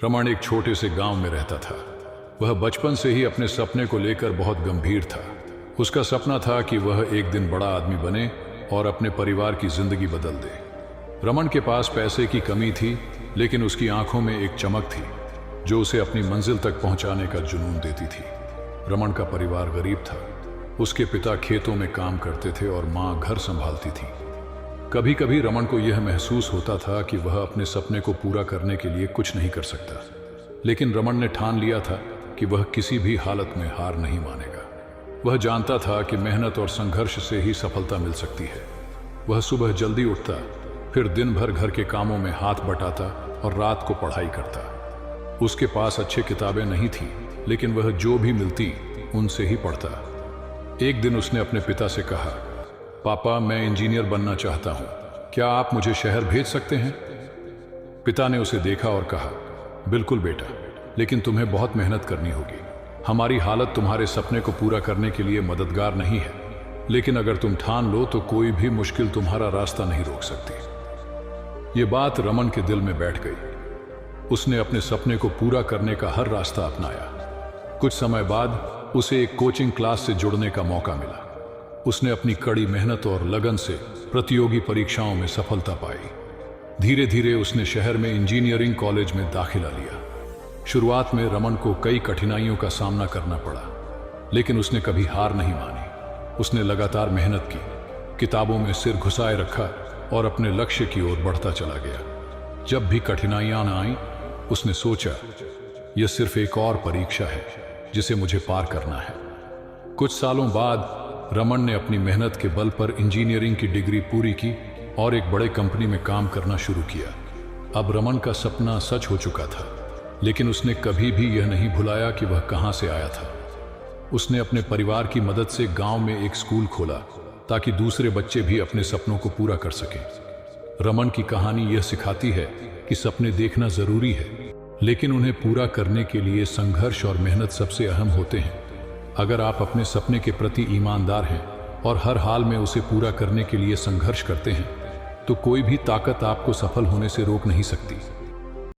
रमन एक छोटे से गांव में रहता था। वह बचपन से ही अपने सपने को लेकर बहुत गंभीर था। उसका सपना था कि वह एक दिन बड़ा आदमी बने और अपने परिवार की जिंदगी बदल दे। रमन के पास पैसे की कमी थी, लेकिन उसकी आंखों में एक चमक थी जो उसे अपनी मंजिल तक पहुंचाने का जुनून देती थी। रमन का परिवार गरीब था। उसके पिता खेतों में काम करते थे और माँ घर संभालती थी। कभी कभी रमन को यह महसूस होता था कि वह अपने सपने को पूरा करने के लिए कुछ नहीं कर सकता, लेकिन रमन ने ठान लिया था कि वह किसी भी हालत में हार नहीं मानेगा। वह जानता था कि मेहनत और संघर्ष से ही सफलता मिल सकती है। वह सुबह जल्दी उठता, फिर दिन भर घर के कामों में हाथ बटाता और रात को पढ़ाई करता। उसके पास अच्छी किताबें नहीं थी, लेकिन वह जो भी मिलती उनसे ही पढ़ता। एक दिन उसने अपने पिता से कहा, पापा, मैं इंजीनियर बनना चाहता हूं, क्या आप मुझे शहर भेज सकते हैं? पिता ने उसे देखा और कहा, बिल्कुल बेटा, लेकिन तुम्हें बहुत मेहनत करनी होगी। हमारी हालत तुम्हारे सपने को पूरा करने के लिए मददगार नहीं है, लेकिन अगर तुम ठान लो तो कोई भी मुश्किल तुम्हारा रास्ता नहीं रोक सकती। ये बात रमन के दिल में बैठ गई। उसने अपने सपने को पूरा करने का हर रास्ता अपनाया। कुछ समय बाद उसे एक कोचिंग क्लास से जुड़ने का मौका मिला। उसने अपनी कड़ी मेहनत और लगन से प्रतियोगी परीक्षाओं में सफलता पाई। धीरे धीरे उसने शहर में इंजीनियरिंग कॉलेज में दाखिला लिया। शुरुआत में रमन को कई कठिनाइयों का सामना करना पड़ा, लेकिन उसने कभी हार नहीं मानी। उसने लगातार मेहनत की, किताबों में सिर घुसाए रखा और अपने लक्ष्य की ओर बढ़ता चला गया। जब भी कठिनाइयां न आईं, उसने सोचा, यह सिर्फ एक और परीक्षा है जिसे मुझे पार करना है। कुछ सालों बाद रमन ने अपनी मेहनत के बल पर इंजीनियरिंग की डिग्री पूरी की और एक बड़े कंपनी में काम करना शुरू किया। अब रमन का सपना सच हो चुका था, लेकिन उसने कभी भी यह नहीं भुलाया कि वह कहां से आया था। उसने अपने परिवार की मदद से गांव में एक स्कूल खोला ताकि दूसरे बच्चे भी अपने सपनों को पूरा कर सकें। रमन की कहानी यह सिखाती है कि सपने देखना जरूरी है, लेकिन उन्हें पूरा करने के लिए संघर्ष और मेहनत सबसे अहम होते हैं। अगर आप अपने सपने के प्रति ईमानदार हैं और हर हाल में उसे पूरा करने के लिए संघर्ष करते हैं, तो कोई भी ताकत आपको सफल होने से रोक नहीं सकती।